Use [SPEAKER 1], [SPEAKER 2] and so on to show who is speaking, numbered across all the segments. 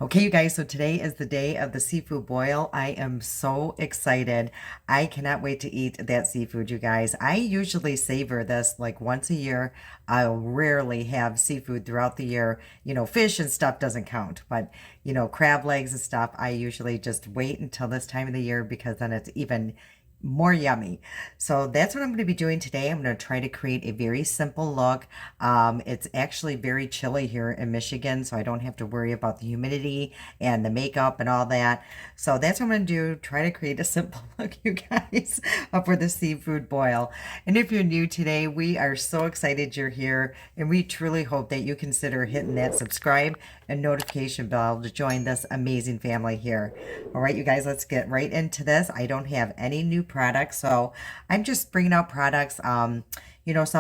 [SPEAKER 1] Okay, you guys, so today is the day of the seafood boil. I am so excited. I cannot wait to eat that seafood, you guys. I usually savor this like once a year. I'll rarely have seafood throughout the year. Fish and stuff doesn't count, but crab legs and stuff, I usually just wait until this time of the year because then it's even more yummy. So that's what I'm going to be doing today. I'm going to try to create a very simple look. It's actually very chilly here in Michigan, so I don't have to worry about the humidity and the makeup and all that. So that's what I'm going to do. Try to create a simple look, you guys, for the seafood boil. And if you're new today, we are so excited you're here, and we truly hope that you consider hitting that subscribe and notification bell to join this amazing family here. All right, you guys, let's get right into this. I don't have any new products, so I'm just bringing out products. Some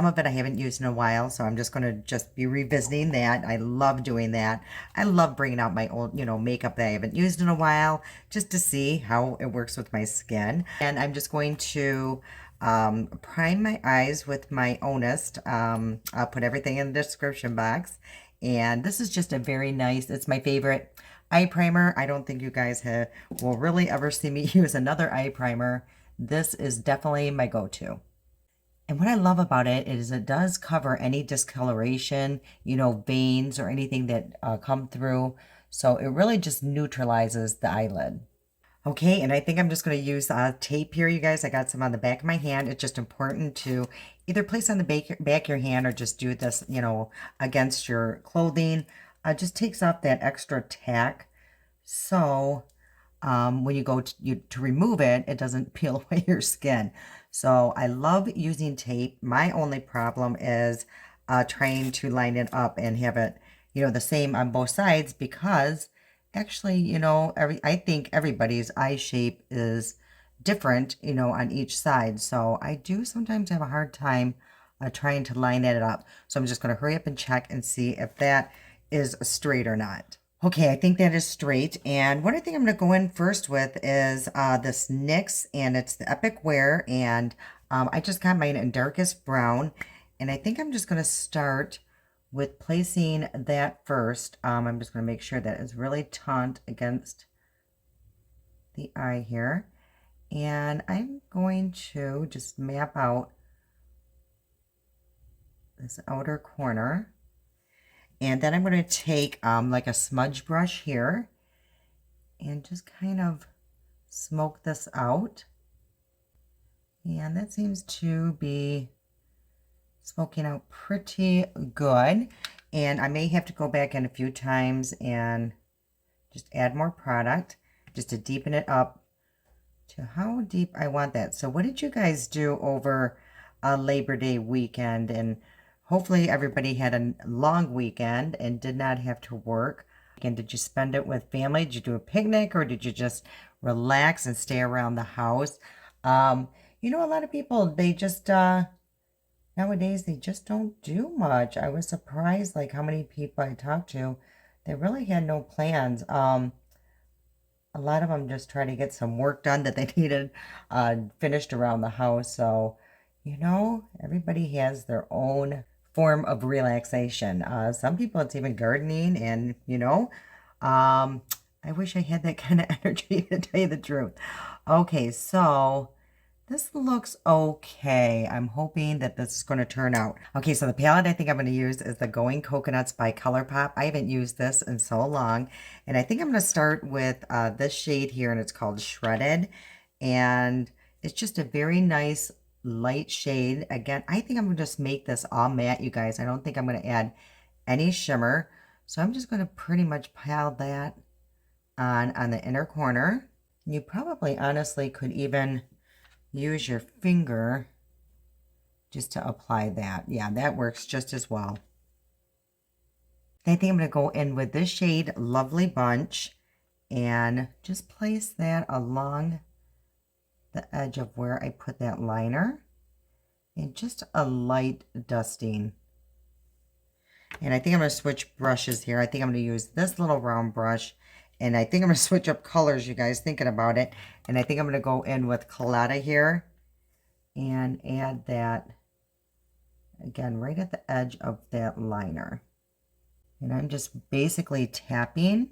[SPEAKER 1] of it I haven't used in a while, so I'm just going to just be revisiting that. I love doing that. I love bringing out my old, makeup that I haven't used in a while just to see how it works with my skin. And I'm just going to prime my eyes with my Honest. I'll put everything in the description box. And this is just a very nice, it's my favorite eye primer. I don't think you guys will really ever see me use another eye primer. This is definitely my go-to. And what I love about it is it does cover any discoloration, veins or anything that come through. So it really just neutralizes the eyelid. Okay, and I think I'm just going to use tape here, you guys. I got some on the back of my hand. It's just important to either place on the back of your hand or just do this, against your clothing. Just takes off that extra tack. So when you go to remove it, it doesn't peel away your skin. So I love using tape. My only problem is trying to line it up and have it, the same on both sides because actually, I think everybody's eye shape is different, on each side. So I do sometimes have a hard time trying to line it up. So I'm just going to hurry up and check and see if that is straight or not. Okay, I think that is straight. And what I think I'm going to go in first with is this NYX, and it's the Epic Wear. And I just got mine in darkest brown. And I think I'm just going to start with placing that first. I'm just going to make sure that it's really taut against the eye here. And I'm going to just map out this outer corner. And then I'm going to take like a smudge brush here and just kind of smoke this out. And that seems to be smoking out pretty good. And I may have to go back in a few times and just add more product just to deepen it up to how deep I want that. So what did you guys do over Labor Day weekend? And hopefully everybody had a long weekend and did not have to work. And did you spend it with family? Did you do a picnic or did you just relax and stay around the house? A lot of people, they just, nowadays, they just don't do much. I was surprised like how many people I talked to, they really had no plans. A lot of them just try to get some work done that they needed finished around the house. So, everybody has their own form of relaxation. Some people, it's even gardening and, I wish I had that kind of energy to tell you the truth. Okay, so this looks okay. I'm hoping that this is going to turn out. Okay, so the palette I think I'm going to use is the Going Coconuts by ColourPop. I haven't used this in so long. And I think I'm going to start with this shade here, and it's called Shredded. And it's just a very nice light shade. Again, I think I'm going to just make this all matte, you guys. I don't think I'm going to add any shimmer. So I'm just going to pretty much pile that on the inner corner. You probably honestly could even use your finger just to apply that. Yeah, that works just as well. I think I'm going to go in with this shade, Lovely Bunch, and just place that along the edge of where I put that liner, and just a light dusting. And I think I'm going to switch brushes here. I think I'm going to use this little round brush, and I think I'm going to switch up colors, you guys, thinking about it. And I think I'm going to go in with Colada here and add that, again, right at the edge of that liner. And I'm just basically tapping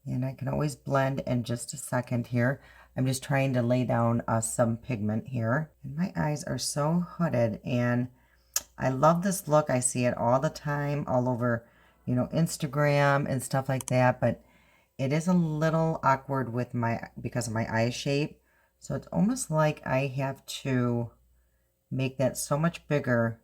[SPEAKER 1] And I can always blend in just a second here. I'm just trying to lay down some pigment here. And my eyes are so hooded, and I love this look. I see it all the time, all over, you know, Instagram and stuff like that. But it is a little awkward with because of my eye shape. So it's almost like I have to make that so much bigger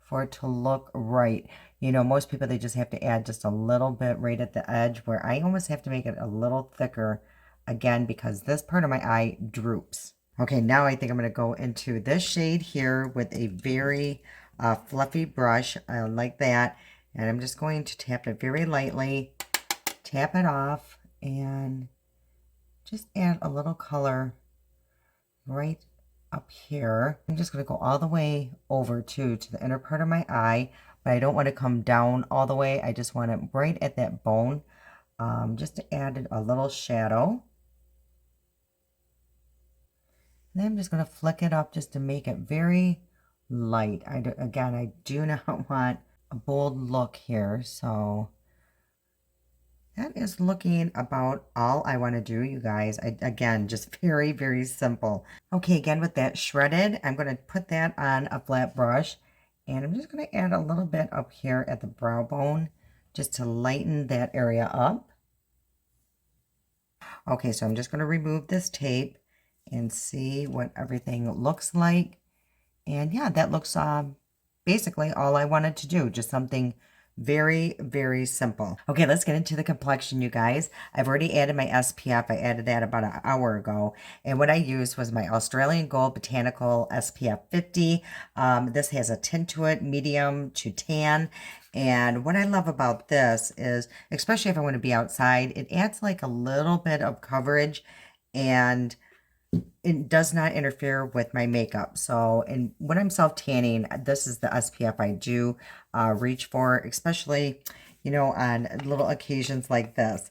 [SPEAKER 1] for it to look right. You know, most people, they just have to add just a little bit right at the edge, where I almost have to make it a little thicker again because this part of my eye droops. Okay, now I think I'm going to go into this shade here with a very fluffy brush like that. And I'm just going to tap it very lightly, tap it off, and just add a little color right up here. I'm just going to go all the way over to the inner part of my eye, but I don't want to come down all the way. I just want it right at that bone, just to add a little shadow. And then I'm just going to flick it up just to make it very light. Again, I do not want a bold look here, so that is looking about all I want to do, you guys. Again, just very, very simple. Okay, again, with that shredded, I'm going to put that on a flat brush. And I'm just going to add a little bit up here at the brow bone just to lighten that area up. Okay, so I'm just going to remove this tape and see what everything looks like. And yeah, that looks basically all I wanted to do. Just something very, very simple. Okay, let's get into the complexion, you guys. I've already added my SPF. I added that about an hour ago. And what I used was my Australian Gold Botanical SPF 50. This has a tint to it, medium to tan. And what I love about this is, especially if I want to be outside, it adds like a little bit of coverage, and it does not interfere with my makeup. So, and when I'm self tanning, this is the SPF I do reach for, especially, you know, on little occasions like this.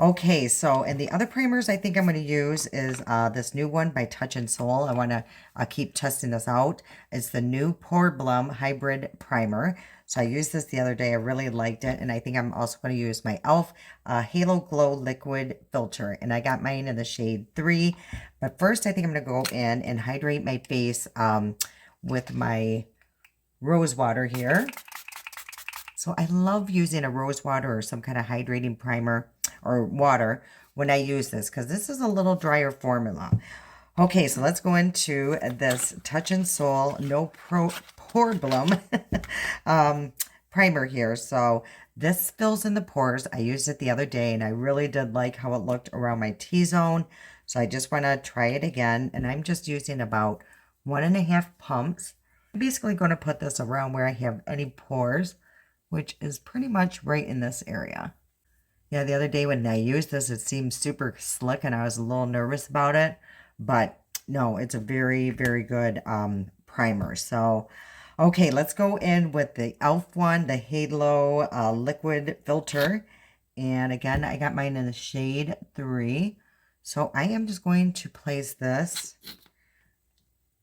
[SPEAKER 1] Okay, so, and the other primers I think I'm going to use is this new one by Touch and Soul. I want to keep testing this out. It's the new Pore Blum Hybrid Primer. So I used this the other day. I really liked it. And I think I'm also going to use my e.l.f. Halo Glow Liquid Filter. And I got mine in the shade 3. But first, I think I'm going to go in and hydrate my face with my rose water here. So I love using a rose water or some kind of hydrating primer or water when I use this, because this is a little drier formula. Okay, so let's go into this Touch and Soul Pore Blum primer here. So this fills in the pores. I used it the other day and I really did like how it looked around my T-zone. So I just want to try it again. And I'm just using about 1.5 pumps. I'm basically going to put this around where I have any pores, which is pretty much right in this area. Yeah, the other day when I used this, it seemed super slick and I was a little nervous about it. But no, it's a very, very good primer. So, okay, let's go in with the e.l.f. one, the Halo Liquid Filter. And again, I got mine in the shade 3. So I am just going to place this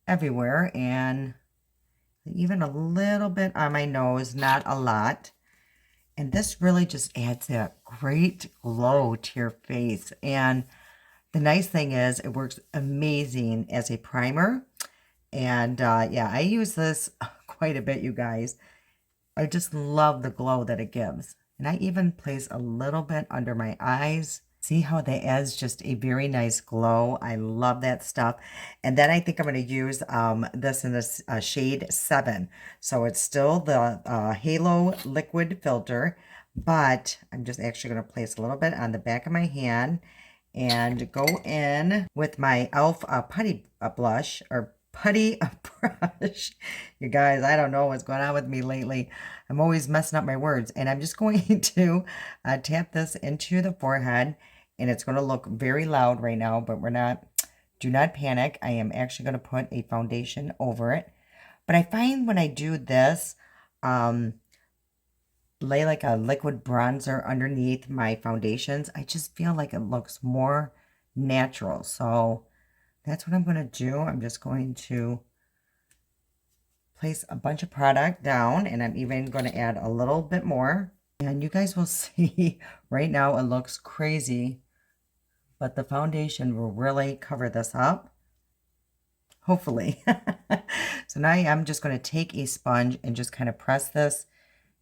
[SPEAKER 1] everywhere and even a little bit on my nose, not a lot. And this really just adds that great glow to your face. And the nice thing is it works amazing as a primer. And yeah, I use this quite a bit, you guys. I just love the glow that it gives. And I even place a little bit under my eyes. See how that adds just a very nice glow. I love that stuff. And then I think I'm going to use this in this shade 7. So it's still the Halo Liquid Filter, but I'm just actually going to place a little bit on the back of my hand and go in with my e.l.f. Putty blush, or putty brush. You guys, I don't know what's going on with me lately. I'm always messing up my words. And I'm just going to tap this into the forehead. And it's going to look very loud right now, but we're not. Do not panic. I am actually going to put a foundation over it. But I find when I do this, lay like a liquid bronzer underneath my foundations, I just feel like it looks more natural. So that's what I'm going to do. I'm just going to place a bunch of product down, and I'm even going to add a little bit more. And you guys will see right now it looks crazy, but the foundation will really cover this up, hopefully. So now I'm just going to take a sponge and just kind of press this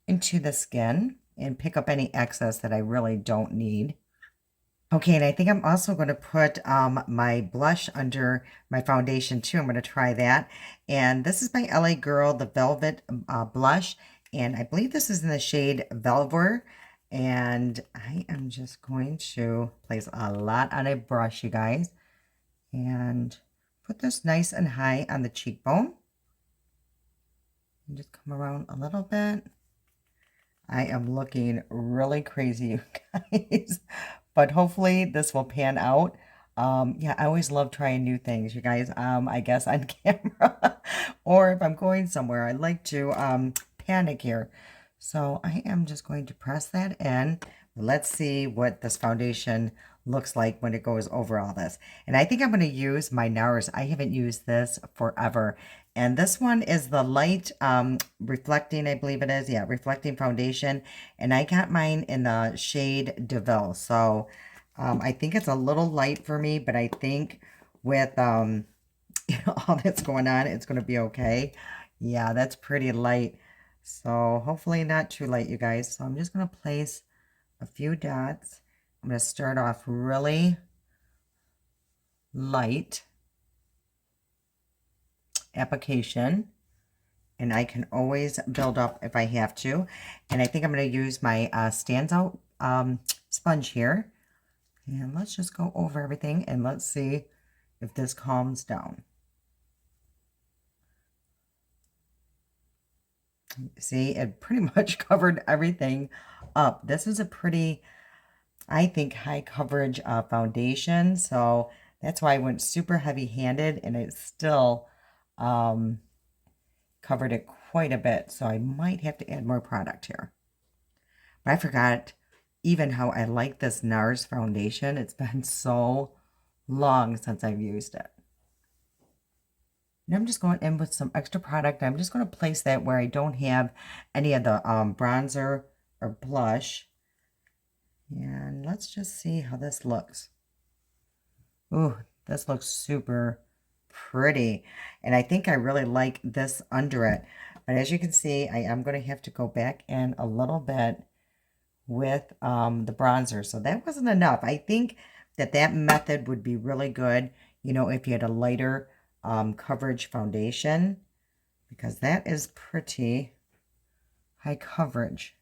[SPEAKER 1] into the skin and pick up any excess that I really don't need. Okay, and I think I'm also going to put my blush under my foundation too. I'm going to try that. And this is by LA Girl, the Velvet blush. And I believe this is in the shade Velvet. And I am just going to place a lot on a brush, you guys. And put this nice and high on the cheekbone. And just come around a little bit. I am looking really crazy, you guys. But hopefully this will pan out. Yeah, I always love trying new things, you guys. I guess on camera or if I'm going somewhere, I like to panic here. So I am just going to press that in. Let's see what this foundation looks like when it goes over all this. And I think I'm going to use my NARS. I haven't used this forever. And this one is the light reflecting, I believe it is. Yeah, reflecting foundation. And I got mine in the shade DeVille. So I think it's a little light for me, but I think with you know, all that's going on, it's going to be okay. Yeah, that's pretty light. So hopefully not too light, you guys. So I'm just going to place a few dots. I'm going to start off really light application, and I can always build up if I have to. And I think I'm going to use my Stands Out sponge here. And let's just go over everything and let's see if this calms down. See, it pretty much covered everything up. This is a pretty, I think, high coverage foundation. So that's why I went super heavy handed, and it still covered it quite a bit. So I might have to add more product here. But I forgot even how I like this NARS foundation. It's been so long since I've used it. And I'm just going in with some extra product. I'm just going to place that where I don't have any of the bronzer or blush. And let's just see how this looks. Ooh, this looks super pretty. And I think I really like this under it. But as you can see, I am going to have to go back in a little bit with the bronzer. So that wasn't enough. I think that that method would be really good, you know, if you had a lighter coverage foundation, because that is pretty high coverage.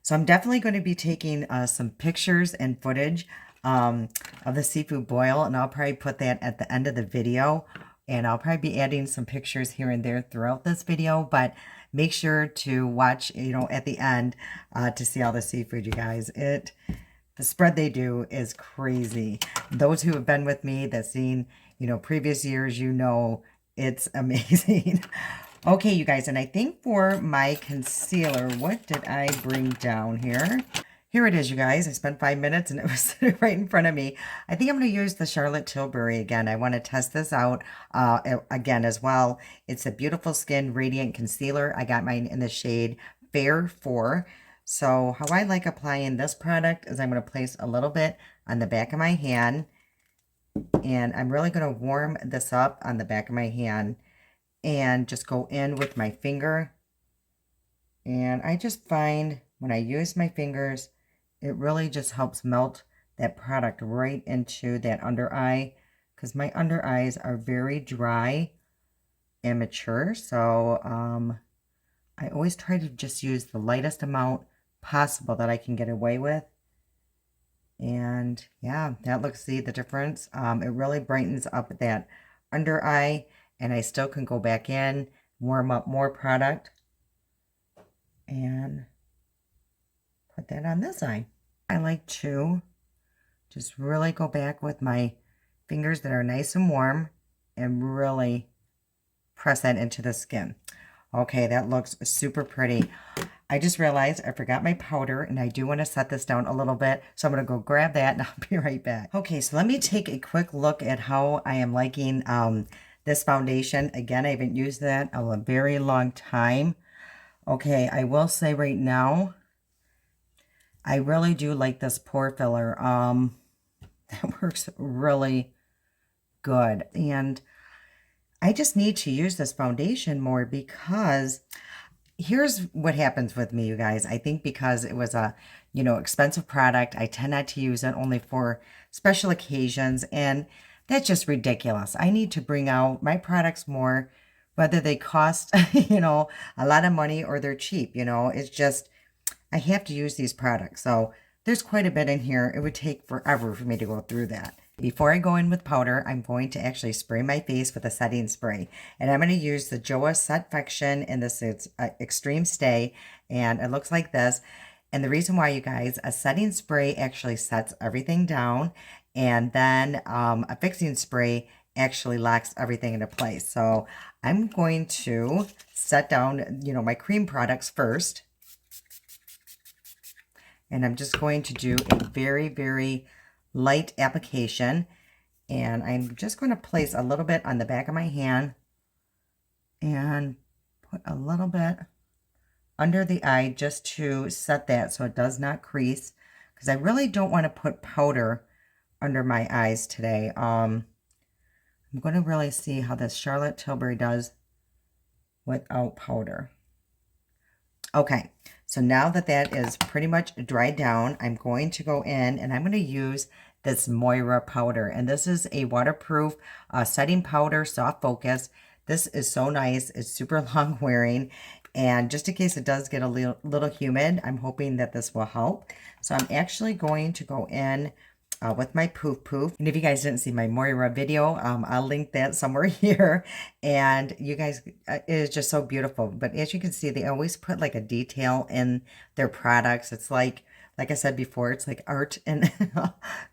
[SPEAKER 1] So I'm definitely going to be taking some pictures and footage of the seafood boil, and I'll probably put that at the end of the video, and I'll probably be adding some pictures here and there throughout this video, but make sure to watch, you know, at the end to see all the seafood, you guys. The spread they do is crazy. Those who have been with me, that's seen, you know, previous years, you know, it's amazing. Okay, you guys, and I think for my concealer, what did I bring down here? Here it is, you guys. I spent 5 minutes and it was sitting right in front of me. I think I'm going to use the Charlotte Tilbury again. I want to test this out again as well. It's a Beautiful Skin Radiant Concealer. I got mine in the shade Fair 4. So how I like applying this product is I'm going to place a little bit on the back of my hand. And I'm really going to warm this up on the back of my hand and just go in with my finger. And I just find when I use my fingers, it really just helps melt that product right into that under eye, because my under eyes are very dry and mature. So I always try to just use the lightest amount possible that I can get away with. And yeah, that looks, see the difference? It really brightens up that under eye, and I still can go back in, warm up more product, and put that on this eye. I like to just really go back with my fingers that are nice and warm and really press that into the skin. Okay, that looks super pretty. I just realized I forgot my powder, and I do want to set this down a little bit. So I'm going to go grab that and I'll be right back. Okay, so let me take a quick look at how I am liking this foundation. Again, I haven't used that in a very long time. Okay, I will say right now, I really do like this pore filler. That works really good. And I just need to use this foundation more because here's what happens with me, you guys. I think because it was a, expensive product, I tend not to use it only for special occasions, and that's just ridiculous. I need to bring out my products more, whether they cost, a lot of money or they're cheap, it's just, I have to use these products. So there's quite a bit in here. It would take forever for me to go through that. Before I go in with powder, I'm going to actually spray my face with a setting spray. And I'm going to use the Joa Set Fiction, and this is Extreme Stay. And it looks like this. And the reason why, you guys, a setting spray actually sets everything down. And then a fixing spray actually locks everything into place. So I'm going to set down, my cream products first. And I'm just going to do a very, very light application. And I'm just going to place a little bit on the back of my hand and put a little bit under the eye just to set that so it does not crease. Because I really don't want to put powder under my eyes today. I'm going to really see how this Charlotte Tilbury does without powder. Okay, so now that that is pretty much dried down, I'm going to go in and I'm going to use this Moira powder. And this is a waterproof setting powder, soft focus. This is so nice. It's super long wearing. And just in case it does get a little humid, I'm hoping that this will help. So I'm actually going to go in with my Poof Poof. And if you guys didn't see my Moira video, I'll link that somewhere here. And you guys, it is just so beautiful. But as you can see, they always put like a detail in their products. It's like I said before, it's like art in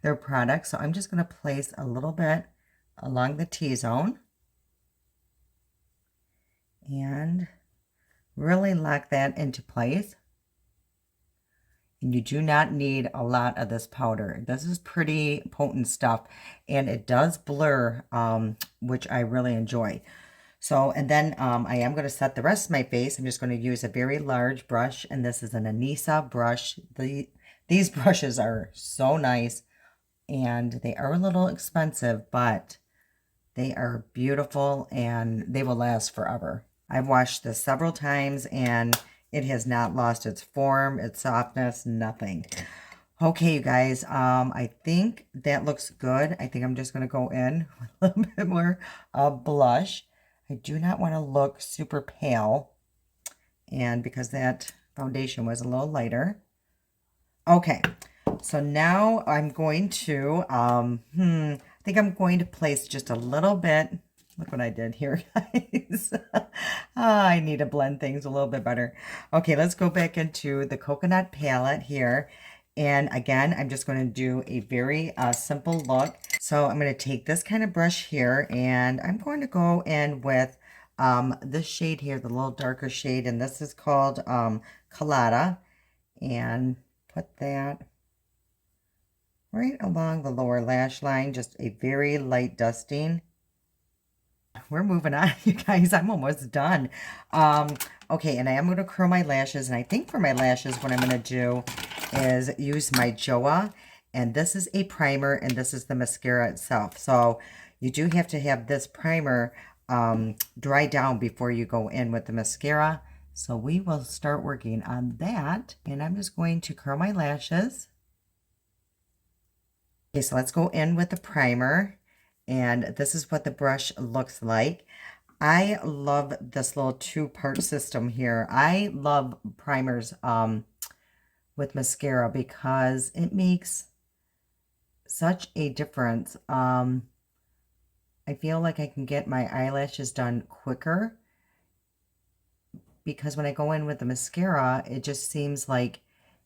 [SPEAKER 1] their products. So I'm just going to place a little bit along the T-zone. And really lock that into place. And you do not need a lot of this powder. This is pretty potent stuff, and it does blur, which I really enjoy. So, and then I am going to set the rest of my face. I'm just going to use a very large brush, and this is an Anissa brush. These brushes are so nice, and they are a little expensive, but they are beautiful, and they will last forever. I've washed this several times, and it has not lost its form, its softness, nothing. Okay, you guys, I think that looks good. I think I'm just going to go in with a little bit more blush. I do not want to look super pale, and because that foundation was a little lighter. Okay, so now I'm going to, I think I'm going to place just a little bit. Look what I did here, guys. I need to blend things a little bit better. Okay, let's go back into the coconut palette here. And again, I'm just going to do a very simple look. So I'm going to take this kind of brush here, and I'm going to go in with this shade here, the little darker shade. And this is called Colada. And put that right along the lower lash line, just a very light dusting. We're moving on, you guys. I'm almost done. Okay, and I am going to curl my lashes. And I think for my lashes, what I'm going to do is use my Joa. And this is a primer, and this is the mascara itself. So you do have to have this primer dry down before you go in with the mascara. So we will start working on that. And I'm just going to curl my lashes. Okay, so let's go in with the primer. And this is what the brush looks like. I love this little two-part system here. I love primers with mascara because it makes such a difference. I feel like I can get my eyelashes done quicker because when I go in with the mascara, it just seems like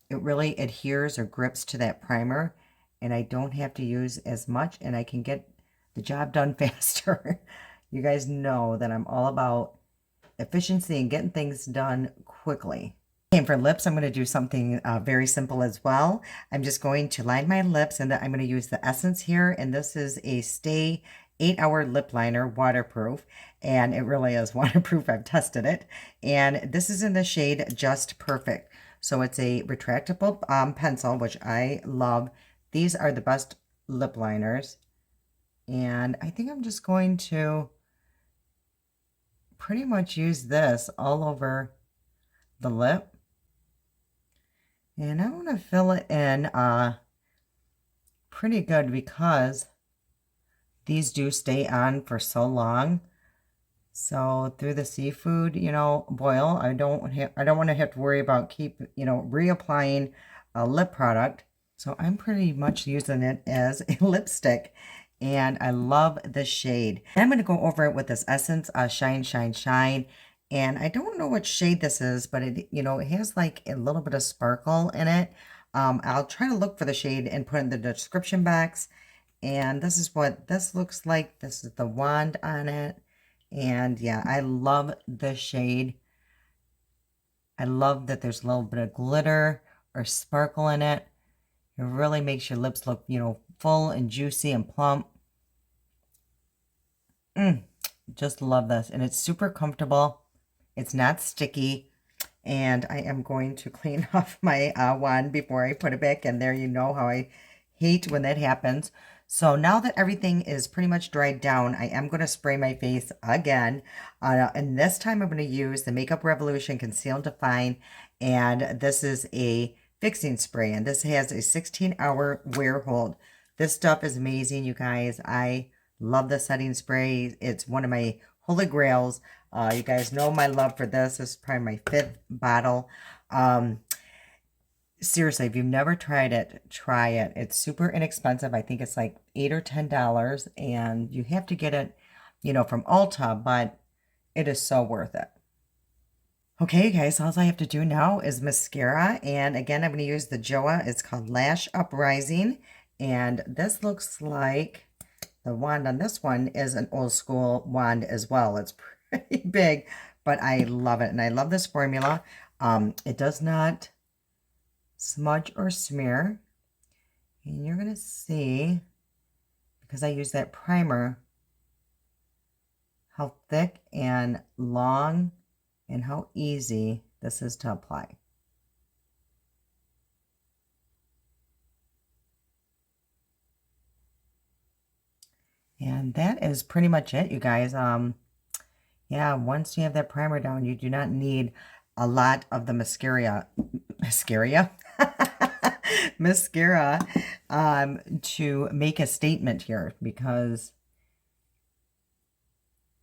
[SPEAKER 1] it really adheres or grips to that primer, and I don't have to use as much, and I can get the job done faster. You guys know that I'm all about efficiency and getting things done quickly. And for lips, I'm going to do something very simple as well. I'm just going to line my lips, and I'm going to use the Essence here. And this is a Stay 8-Hour Lip Liner, waterproof. and it really is waterproof. I've tested it. And this is in the shade Just Perfect. So it's a retractable pencil, which I love. These are the best lip liners. And I think I'm just going to pretty much use this all over the lip. And I want to fill it in pretty good because these do stay on for so long. So through the seafood, boil, I don't want to have to worry about reapplying a lip product. So I'm pretty much using it as a lipstick, and I love the shade. I'm going to go over it with this Essence Shine Shine Shine. And I don't know what shade this is, but it has like a little bit of sparkle in it. I'll try to look for the shade and put it in the description box. And this is what this looks like. This is the wand on it. And yeah, I love the shade. I love that there's a little bit of glitter or sparkle in it. It really makes your lips look, full and juicy and plump. Just love this. And it's super comfortable. It's not sticky. And I am going to clean off my wand before I put it back in there. You know how I hate when that happens. So now that everything is pretty much dried down, I am going to spray my face again. And this time I'm going to use the Makeup Revolution Conceal and Define. And this is a fixing spray. And this has a 16-hour wear hold. This stuff is amazing, you guys. I love the setting spray. It's one of my holy grails. You guys know my love for this. This is probably my 5th bottle. Seriously, if you've never tried it, try it. It's super inexpensive. I think it's like $8 or $10, and you have to get it, from Ulta, but it is so worth it. Okay, you guys, all I have to do now is mascara, and again, I'm going to use the JOA. It's called Lash Uprising, and this looks like the wand on this one is an old school wand as well. It's pretty big, but I love it, and I love this formula. It does not smudge or smear, and you're gonna see, because I use that primer, how thick and long and how easy this is to apply. And that is pretty much it, you guys. Yeah, once you have that primer down, you do not need a lot of the mascara to make a statement here, because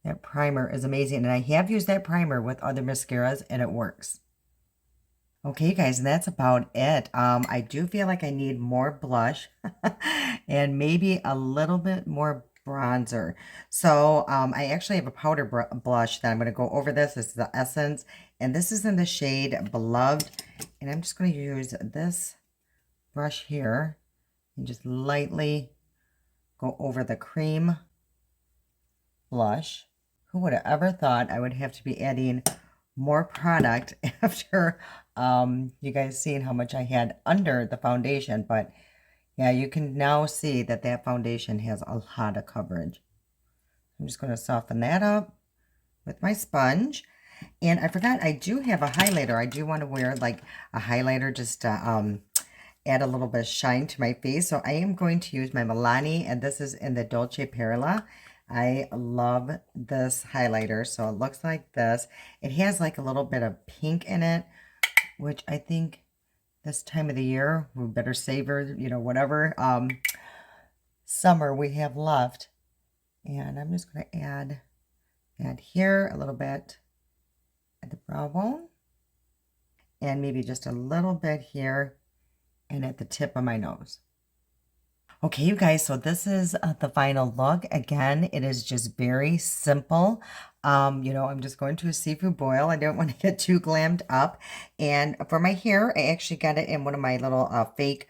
[SPEAKER 1] that primer is amazing. And I have used that primer with other mascaras and it works. Okay, you guys, and that's about it. I do feel like I need more blush and maybe a little bit more bronzer. So I actually have a powder blush that I'm going to go over this. This is the Essence, and this is in the shade Beloved. And I'm just going to use this brush here and just lightly go over the cream blush. Who would have ever thought I would have to be adding more product after you guys seeing how much I had under the foundation? But yeah, you can now see that that foundation has a lot of coverage. I'm just going to soften that up with my sponge. And I forgot, I do have a highlighter. I do want to wear like a highlighter just to add a little bit of shine to my face. So I am going to use my Milani, and this is in the Dolce Perla. I love this highlighter. So it looks like this. It has like a little bit of pink in it, which I think this time of the year, we better savor, whatever summer we have left. And I'm just going to add here a little bit at the brow bone, and maybe just a little bit here and at the tip of my nose. Okay, you guys, so this is the final look. Again, it is just very simple. I'm just going to a seafood boil. I don't want to get too glammed up. And for my hair, I actually got it in one of my little fake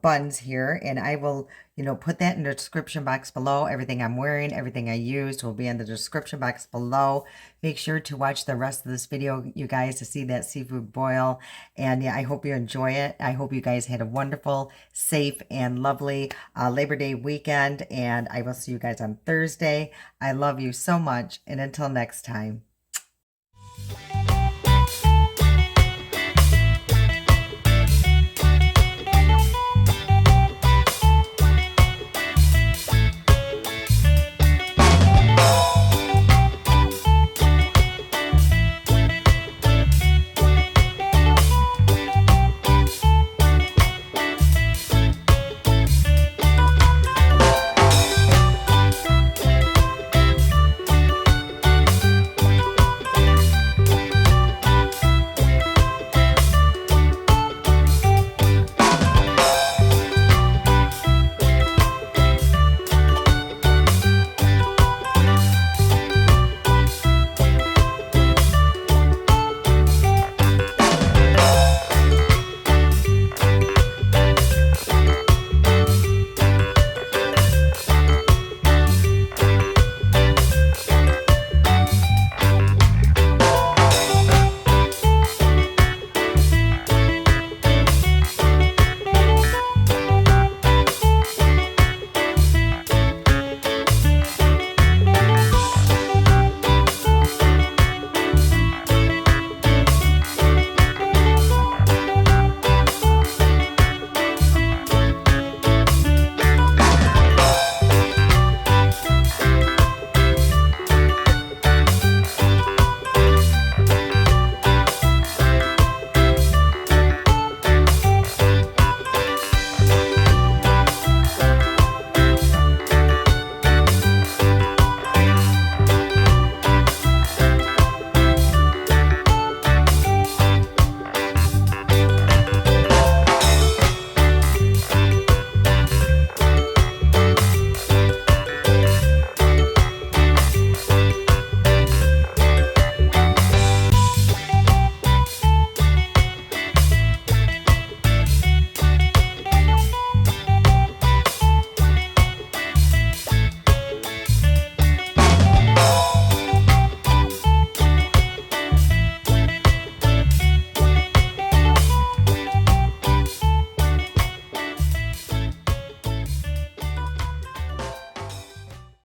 [SPEAKER 1] buns here, and I will, put that in the description box below. Everything I'm wearing, everything I used will be in the description box below. Make sure to watch the rest of this video, you guys, to see that seafood boil. And yeah, I hope you enjoy it. I hope you guys had a wonderful, safe, and lovely Labor Day weekend, and I will see you guys on Thursday. I love you so much, and until next time.